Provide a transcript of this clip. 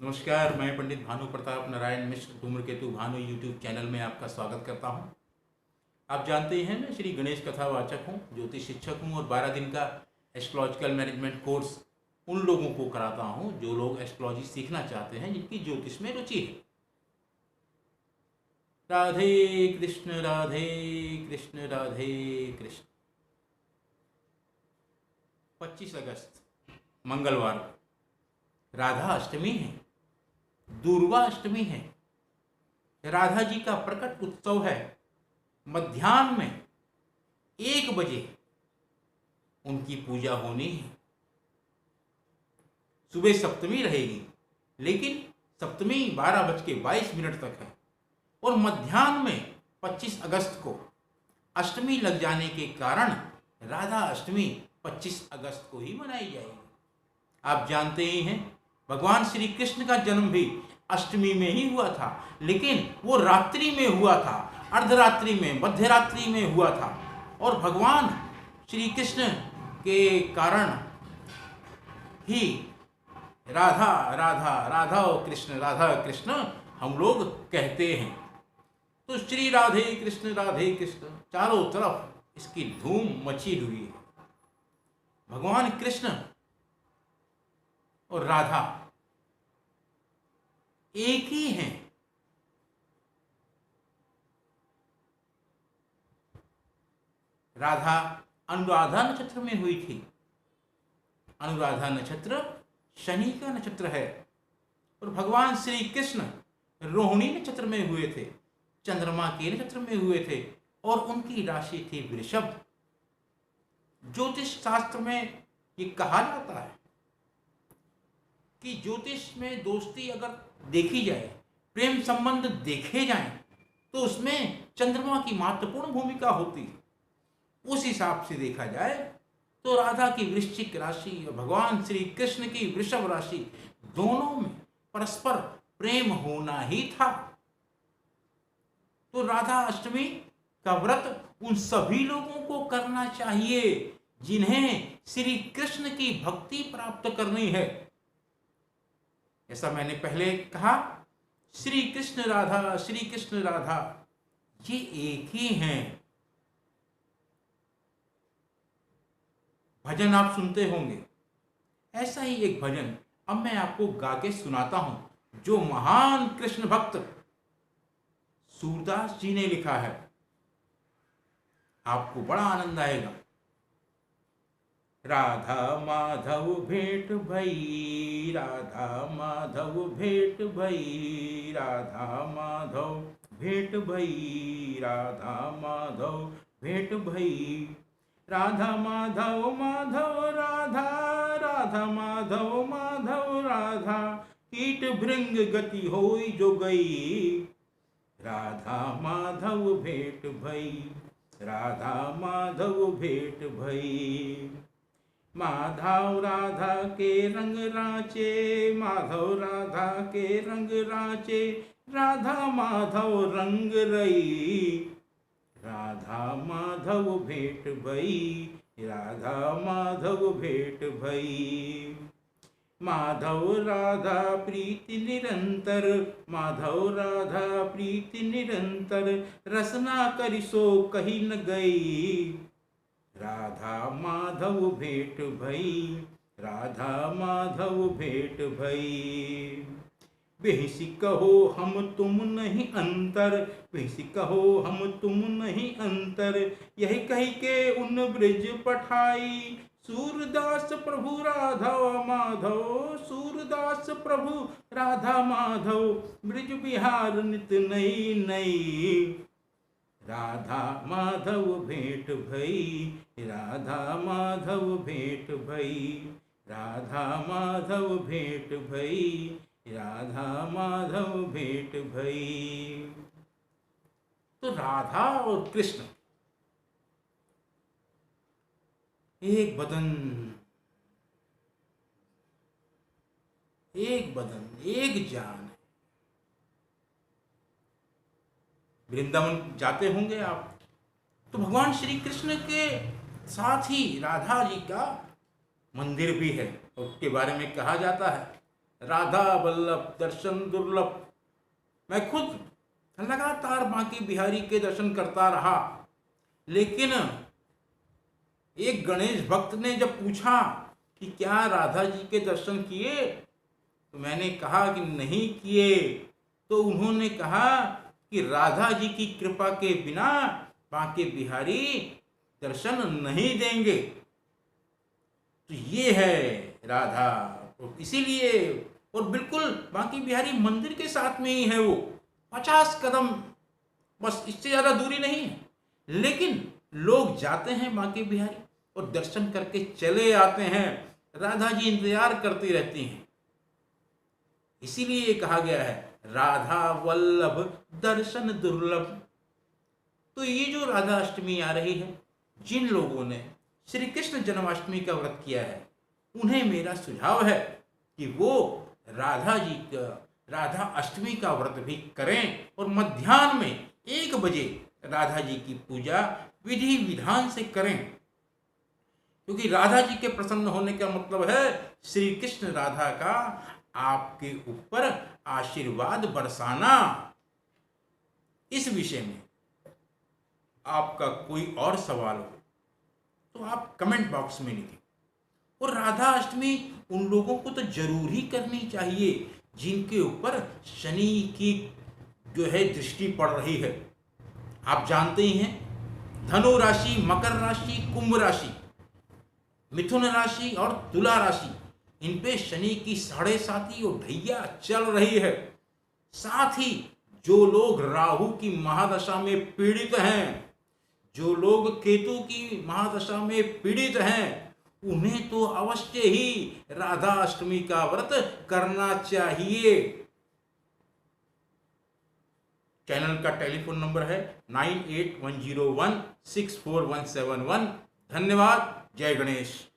नमस्कार, मैं पंडित Bhanu Pratap Narayan Mishra Dhumraketu Bhanu YouTube channel में आपका स्वागत करता हूं। आप जानते हैं मैं श्री गणेश कथावाचक हूं, ज्योतिष शिक्षक हूं और 12 दिन का एस्ट्रोलॉजिकल मैनेजमेंट कोर्स उन लोगों को कराता हूं जो लोग एस्ट्रोलॉजी सीखना चाहते हैं, जिनकी ज्योतिष में रुचि है। राधे कृष्ण राधे कृष्ण राधे कृष्ण। 25 अगस्त मंगलवार राधा अष्टमी है, दूर्वा अष्टमी है। राधा जी का प्रकट उत्सव है। मध्याह्न में 1 बजे उनकी पूजा होनी है। सुबह सप्तमी रहेगी, लेकिन सप्तमी 12:22 तक है और मध्याह्न में 25 अगस्त को अष्टमी लग जाने के कारण राधा अष्टमी 25 अगस्त को ही मनाई जाएगी। आप जानते ही हैं, भगवान श्री कृष्ण का जन्म भी अष्टमी में ही हुआ था, लेकिन वो रात्रि में हुआ था, अर्धरात्रि में, मध्यरात्रि में हुआ था। और भगवान श्री कृष्ण के कारण ही राधा राधा राधा और राधा कृष्ण हम लोग कहते हैं। तो श्री राधे कृष्ण चारों तरफ इसकी धूम मची हुई है। भगवान कृष्ण और राधा एक ही हैं। राधा अनुराधा नक्षत्र में हुई थी। अनुराधा नक्षत्र शनि का नक्षत्र है और भगवान श्री कृष्ण रोहिणी नक्षत्र में हुए थे, चंद्रमा के नक्षत्र में हुए थे और उनकी राशि थी वृषभ। ज्योतिष शास्त्र में ये कहा जाता है कि ज्योतिष में दोस्ती अगर देखी जाए, प्रेम संबंध देखे जाएं, तो उसमें चंद्रमा की महत्वपूर्ण भूमिका होती है। उस हिसाब से देखा जाए तो राधा की वृश्चिक राशि और भगवान श्री कृष्ण की वृषभ राशि, दोनों में परस्पर प्रेम होना ही था। तो राधा अष्टमी का व्रत उन सभी लोगों को करना चाहिए जिन्हें श्री कृष्ण की भक्ति प्राप्त करनी है। ऐसा मैंने पहले कहा, श्री कृष्ण राधा ये एक ही हैं। भजन आप सुनते होंगे, ऐसा ही एक भजन अब मैं आपको गा के सुनाता हूं, जो महान कृष्ण भक्त सूरदास जी ने लिखा है। आपको बड़ा आनंद आएगा। राधा माधव भेंट भई, राधा माधव भेंट भई, राधा माधव भेंट भई, राधा माधव भेंट भई। राधा माधव माधव राधा, राधा माधव माधव राधा, कीट भृंग गति होई जो गई। राधा माधव भेंट भई, राधा माधव भेंट भई। माधव राधा के रंग राचे, माधव राधा के रंग राचे, राधा माधव रंग रई। राधा माधव भेंट भई, राधा माधव भेंट भई। माधव राधा प्रीति निरंतर, माधव राधा प्रीति निरंतर, रसना करिसो कही न गई। राधा माधव भेंट भई, राधा माधव भेंट भई। बेहिसी कहो हम तुम नहीं अंतर, बेहिसी कहो हम तुम नहीं अंतर, यही कही के उन ब्रज पठाई। सूरदास प्रभु राधा माधव, सूरदास प्रभु राधा माधव, ब्रज बिहार नित नई नई। राधा माधव भेंट भई, राधा माधव भेंट भई, राधा माधव भेंट भई, राधा माधव भेंट भई। तो राधा और कृष्ण एक बदन, एक जान। वृंदावन जाते होंगे आप, तो भगवान श्री कृष्ण के साथ ही राधा जी का मंदिर भी है, उसके बारे में कहा जाता है राधा वल्लभ दर्शन दुर्लभ। मैं खुद लगातार बांके बिहारी के दर्शन करता रहा, लेकिन एक गणेश भक्त ने जब पूछा कि क्या राधा जी के दर्शन किए, तो मैंने कहा कि नहीं किए। तो उन्होंने कहा कि राधा जी की कृपा के बिना बांके बिहारी दर्शन नहीं देंगे। तो ये है राधा। तो इसीलिए, और बिल्कुल बांके बिहारी मंदिर के साथ में ही है, वो 50 कदम, बस इससे ज्यादा दूरी नहीं है। लेकिन लोग जाते हैं बांके बिहारी और दर्शन करके चले आते हैं। राधा जी इंतजार करती रहती हैं। इसीलिए कहा गया है राधा वल्लभ दर्शन दुर्लभ। तो ये जो राधा अष्टमी आ रही है, जिन लोगों ने श्री कृष्ण जन्माष्टमी का व्रत किया है, उन्हें मेरा सुझाव है कि वो राधा जी का राधा अष्टमी का व्रत भी करें और मध्याह्न में 1 बजे राधा जी की पूजा विधि विधान से करें। क्योंकि राधा जी के प्रसन्न होने का मतलब है श्री कृष्ण राधा का आपके ऊपर आशीर्वाद बरसाना। इस विषय में आपका कोई और सवाल हो तो आप कमेंट बॉक्स में लिखें। और राधा अष्टमी उन लोगों को तो जरूर ही करनी चाहिए जिनके ऊपर शनि की जो है दृष्टि पड़ रही है। आप जानते ही हैं, धनु राशि, मकर राशि, कुंभ राशि, मिथुन राशि और तुला राशि, इन पे शनि की 7.5 और ढैया चल रही है। साथ ही जो लोग राहु की महादशा में पीड़ित हैं, जो लोग केतु की महादशा में पीड़ित हैं, उन्हें तो अवश्य ही राधा अष्टमी का व्रत करना चाहिए। चैनल का टेलीफोन नंबर है 9810164171। धन्यवाद। जय गणेश।